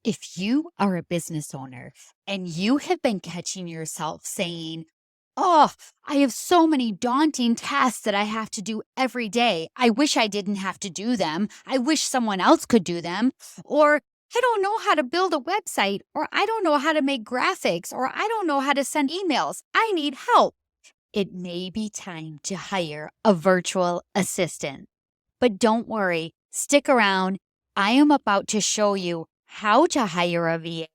If you are a business owner and you have been catching yourself saying, "Oh, I have so many daunting tasks that I have to do every day. I wish I didn't have to do them. I wish someone else could do them." Or, "I don't know how to build a website," or, "I don't know how to make graphics," or, "I don't know how to send emails. I need help." It may be time to hire a virtual assistant. But don't worry, stick around. I am about to show you how to hire a VA,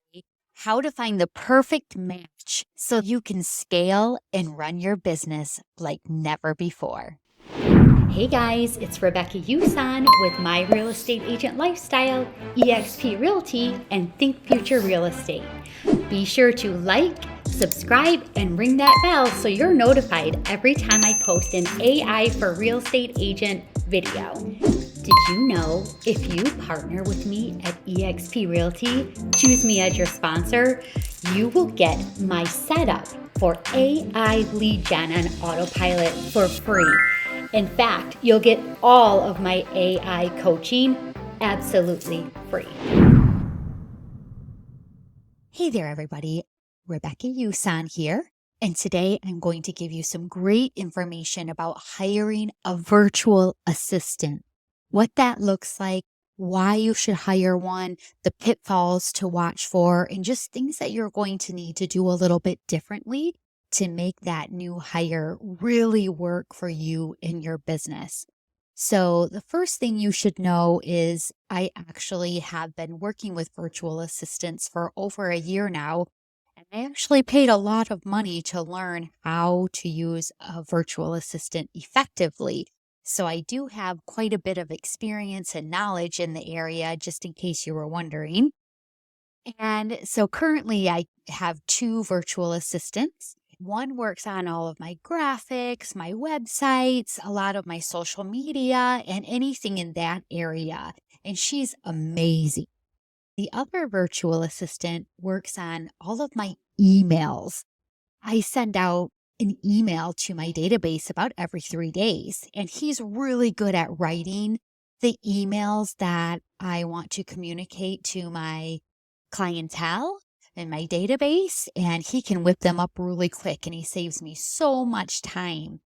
how to find the perfect match so you can scale and run your business like never before. Hey guys, it's Rebecca Yusan with My Real Estate Agent Lifestyle, eXp Realty, and Think Future Real Estate. Be sure to like, subscribe, and ring that bell so you're notified every time I post an AI for Real Estate Agent video. Did you know if you partner with me at eXp Realty, choose me as your sponsor, you will get my setup for AI lead gen on autopilot for free. In fact, you'll get all of my AI coaching absolutely free. Hey there, everybody. Rebecca Yusan here. And today I'm going to give you some great information about hiring a virtual assistant, what that looks like, why you should hire one, the pitfalls to watch for, and just things that you're going to need to do a little bit differently to make that new hire really work for you in your business. So the first thing you should know is I actually have been working with virtual assistants for over a year now. And I actually paid a lot of money to learn how to use a virtual assistant effectively. So I do have quite a bit of experience and knowledge in the area, just in case you were wondering. And so currently I have two virtual assistants. One works on all of my graphics, my websites, a lot of my social media, and anything in that area. And she's amazing. The other virtual assistant works on all of my emails. I send out an email to my database about every 3 days, and he's really good at writing the emails that I want to communicate to my clientele in my database, and he can whip them up really quick, and he saves me so much time.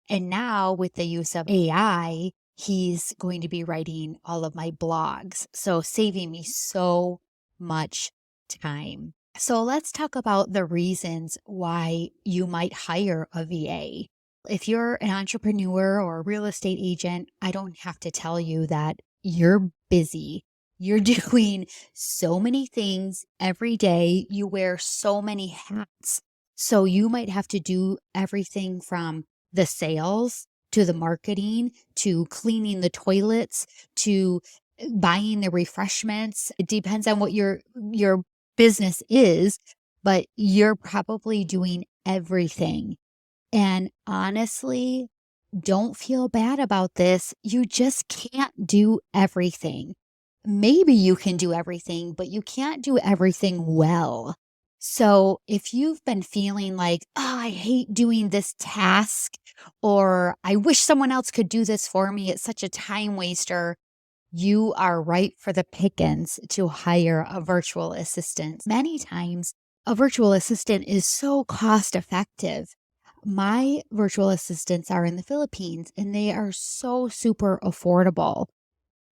And now with the use of AI, he's going to be writing all of my blogs, so saving me so much time. So let's talk about the reasons why you might hire a VA. If you're an entrepreneur or a real estate agent, I don't have to tell you that you're busy. You're doing so many things every day. You wear so many hats. So you might have to do everything from the sales to the marketing to cleaning the toilets to buying the refreshments. It depends on what your business is, but you're probably doing everything. And honestly, don't feel bad about this. You just can't do everything. Maybe you can do everything, but you can't do everything well. So if you've been feeling like, oh, I hate doing this task, or I wish someone else could do this for me, it's such a time waster, you are ripe for the pickings to hire a virtual assistant. Many times, a virtual assistant is so cost effective. My virtual assistants are in the Philippines and they are so super affordable.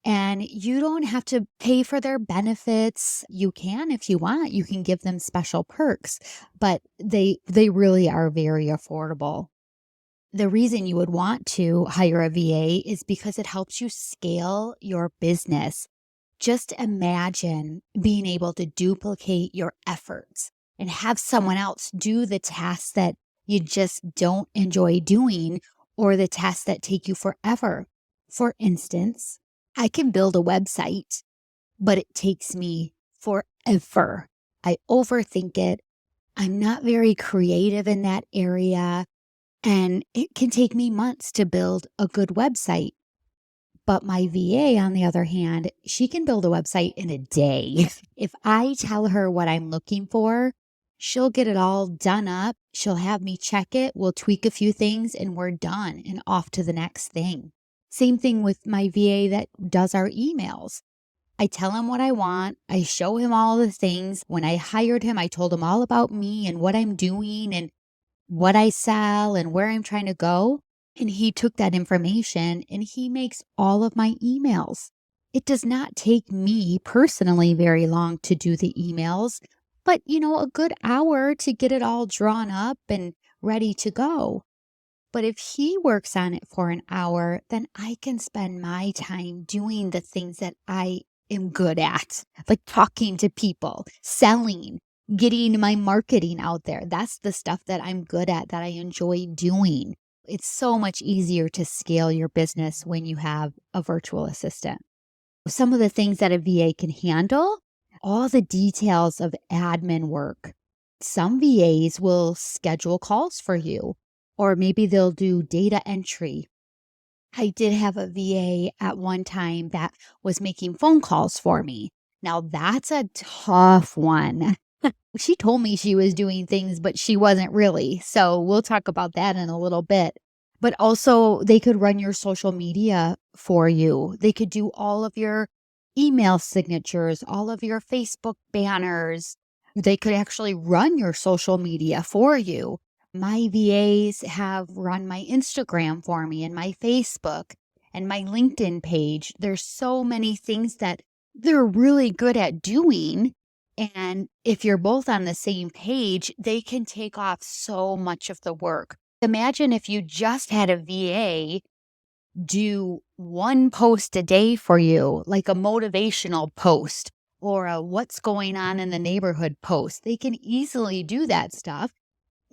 And you don't have to pay for their benefits. You can if you want. You can give them special perks, but they really are very affordable. The reason you would want to hire a VA is because it helps you scale your business. Just imagine being able to duplicate your efforts and have someone else do the tasks that you just don't enjoy doing or the tasks that take you forever. For instance, I can build a website, but it takes me forever. I overthink it. I'm not very creative in that area. And it can take me months to build a good website. But my VA, on the other hand, she can build a website in a day. If I tell her what I'm looking for, she'll get it all done up. She'll have me check it. We'll tweak a few things and we're done and off to the next thing. Same thing with my VA that does our emails. I tell him what I want. I show him all the things. When I hired him, I told him all about me and what I'm doing and what I sell and where I'm trying to go. And he took that information and he makes all of my emails. It does not take me personally very long to do the emails, but a good hour to get it all drawn up and ready to go. But if he works on it for an hour, then I can spend my time doing the things that I am good at, like talking to people, selling, getting my marketing out there. That's the stuff that I'm good at, that I enjoy doing. It's so much easier to scale your business when you have a virtual assistant. Some of the things that a VA can handle, all the details of admin work. Some VAs will schedule calls for you, or maybe they'll do data entry. I did have a VA at one time that was making phone calls for me. Now that's a tough one. She told me she was doing things, but she wasn't really. So we'll talk about that in a little bit. But also, they could run your social media for you. They could do all of your email signatures, all of your Facebook banners. They could actually run your social media for you. My VAs have run my Instagram for me and my Facebook and my LinkedIn page. There's so many things that they're really good at doing. And if you're both on the same page, they can take off so much of the work. Imagine if you just had a VA do one post a day for you, like a motivational post or a what's going on in the neighborhood post. They can easily do that stuff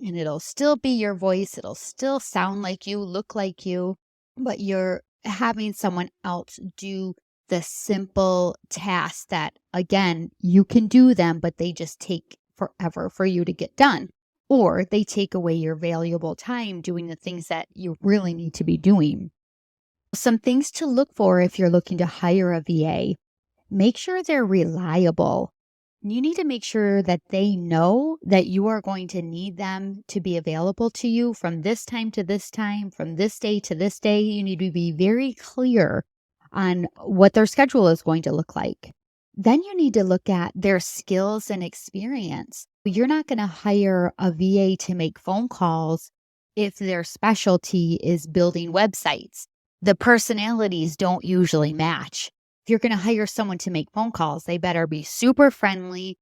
and it'll still be your voice. It'll still sound like you, look like you, but you're having someone else do the simple tasks that, again, you can do them, but they just take forever for you to get done. Or they take away your valuable time doing the things that you really need to be doing. Some things to look for if you're looking to hire a VA. Make sure they're reliable. You need to make sure that they know that you are going to need them to be available to you from this time to this time, from this day to this day. You need to be very clear on what their schedule is going to look like. Then you need to look at their skills and experience. You're not going to hire a VA to make phone calls if their specialty is building websites. The personalities don't usually match. If you're going to hire someone to make phone calls, they better be super friendly.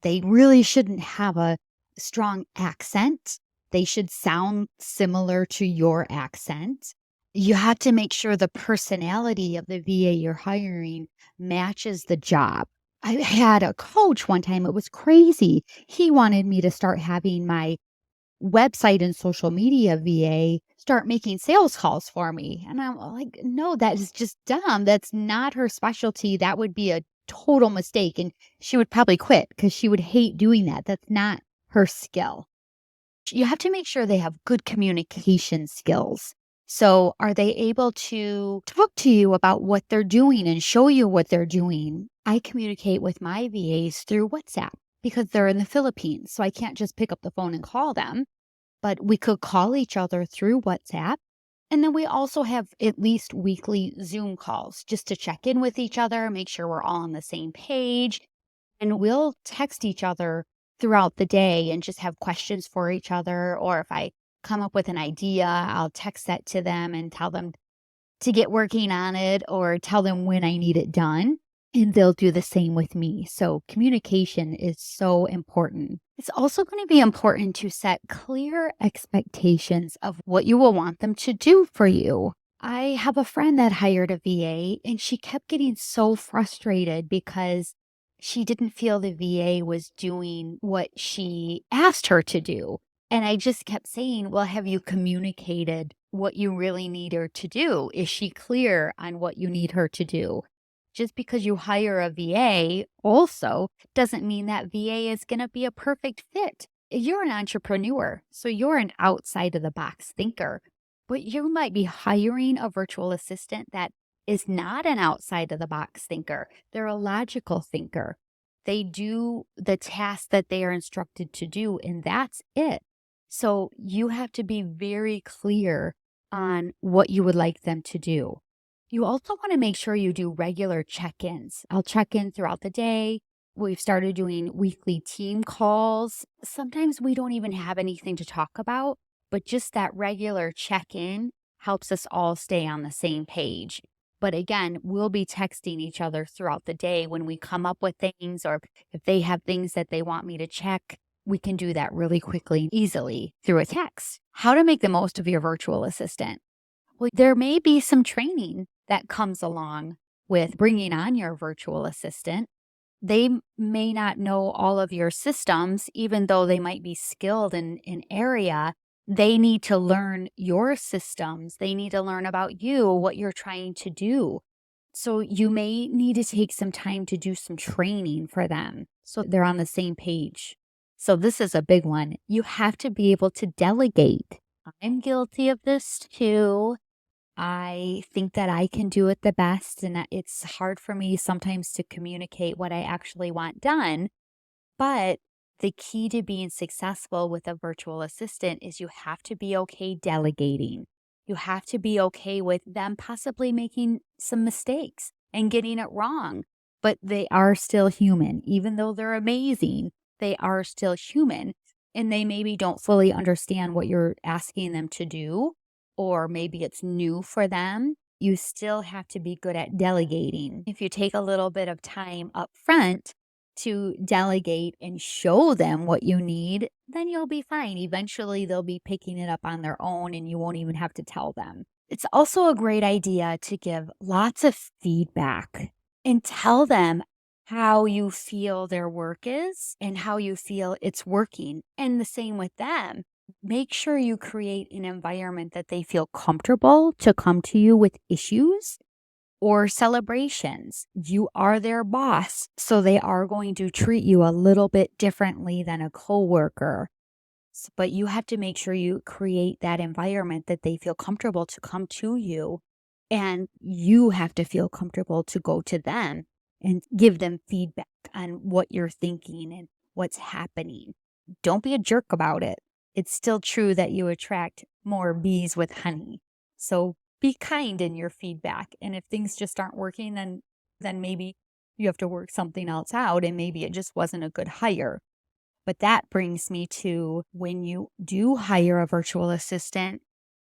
They really shouldn't have a strong accent. They should sound similar to your accent. You have to make sure the personality of the VA you're hiring matches the job. I had a coach one time, it was crazy. He wanted me to start having my website and social media VA start making sales calls for me. And I'm like, no, that is just dumb. That's not her specialty. That would be a total mistake. And she would probably quit because she would hate doing that. That's not her skill. You have to make sure they have good communication skills. So, are they able to talk to you about what they're doing and show you what they're doing? I communicate with my VAs through WhatsApp because they're in the Philippines. So, I can't just pick up the phone and call them, but we could call each other through WhatsApp. And then we also have at least weekly Zoom calls just to check in with each other, make sure we're all on the same page. And we'll text each other throughout the day and just have questions for each other. Or if I come up with an idea, I'll text that to them and tell them to get working on it or tell them when I need it done. And they'll do the same with me. So communication is so important. It's also going to be important to set clear expectations of what you will want them to do for you. I have a friend that hired a VA and she kept getting so frustrated because she didn't feel the VA was doing what she asked her to do. And I just kept saying, well, have you communicated what you really need her to do? Is she clear on what you need her to do? Just because you hire a VA also doesn't mean that VA is going to be a perfect fit. You're an entrepreneur, so you're an outside of the box thinker, but you might be hiring a virtual assistant that is not an outside of the box thinker. They're a logical thinker. They do the tasks that they are instructed to do, and that's it. So you have to be very clear on what you would like them to do. You also want to make sure you do regular check-ins. I'll check in throughout the day. We've started doing weekly team calls. Sometimes we don't even have anything to talk about, but just that regular check-in helps us all stay on the same page. But again, we'll be texting each other throughout the day when we come up with things, or if they have things that they want me to check, we can do that really quickly, easily through a text. How to make the most of your virtual assistant. Well, there may be some training that comes along with bringing on your virtual assistant. They may not know all of your systems, even though they might be skilled in an area. They need to learn your systems. They need to learn about you, what you're trying to do. So you may need to take some time to do some training for them so they're on the same page. So this is a big one. You have to be able to delegate. I'm guilty of this too. I think that I can do it the best, and that it's hard for me sometimes to communicate what I actually want done. But the key to being successful with a virtual assistant is you have to be okay delegating. You have to be okay with them possibly making some mistakes and getting it wrong, but they are still human. Even though they're amazing, they are still human, and they maybe don't fully understand what you're asking them to do, or maybe it's new for them. You still have to be good at delegating. If you take a little bit of time up front to delegate and show them what you need, then you'll be fine. Eventually, they'll be picking it up on their own and you won't even have to tell them. It's also a great idea to give lots of feedback and tell them how you feel their work is and how you feel it's working. And the same with them. Make sure you create an environment that they feel comfortable to come to you with issues or celebrations. You are their boss, so they are going to treat you a little bit differently than a coworker. But you have to make sure you create that environment that they feel comfortable to come to you, and you have to feel comfortable to go to them and give them feedback on what you're thinking and what's happening. Don't be a jerk about it. It's still true that you attract more bees with honey. So be kind in your feedback. And if things just aren't working, then maybe you have to work something else out, and maybe it just wasn't a good hire. But that brings me to, when you do hire a virtual assistant,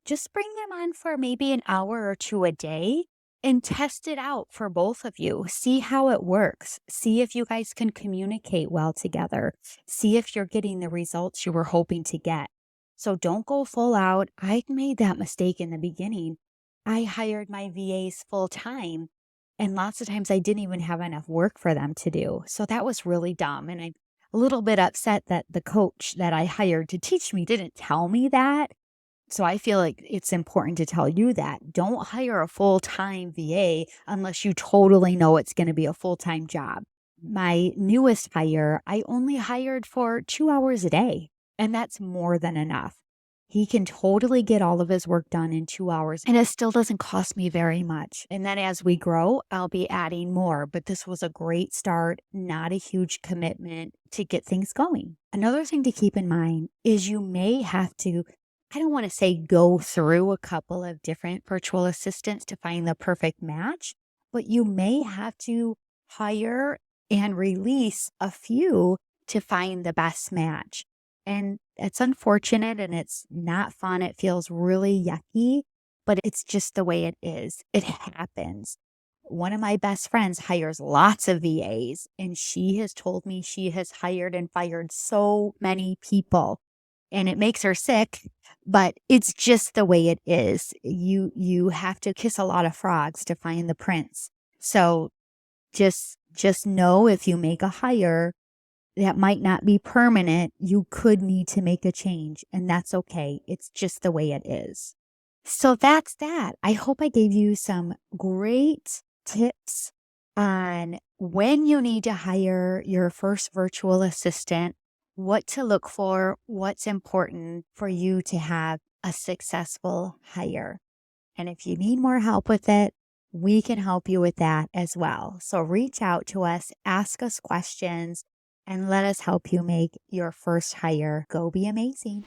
just bring them on for maybe an hour or two a day and test it out for both of you. See how it works. See if you guys can communicate well together. See if you're getting the results you were hoping to get. So don't go full out. I made that mistake in the beginning. I hired my VAs full time, and lots of times I didn't even have enough work for them to do. So that was really dumb. And I'm a little bit upset that the coach that I hired to teach me didn't tell me that. So I feel like it's important to tell you that. Don't hire a full-time VA unless you totally know it's going to be a full-time job. My newest hire, I only hired for 2 hours a day, and that's more than enough. He can totally get all of his work done in 2 hours, and it still doesn't cost me very much. And then as we grow, I'll be adding more. But this was a great start, not a huge commitment to get things going. Another thing to keep in mind is you may have to, I don't want to say go through a couple of different virtual assistants to find the perfect match, but you may have to hire and release a few to find the best match. And it's unfortunate and it's not fun. It feels really yucky, but it's just the way it is. It happens. One of my best friends hires lots of VAs, and she has told me she has hired and fired so many people, and it makes her sick, but it's just the way it is. You have to kiss a lot of frogs to find the prince. So just know, if you make a hire that might not be permanent, you could need to make a change, and that's okay. It's just the way it is. So that's that. I hope I gave you some great tips on when you need to hire your first virtual assistant, what to look for, what's important for you to have a successful hire. And if you need more help with it, we can help you with that as well. So reach out to us, ask us questions, and let us help you make your first hire go be amazing.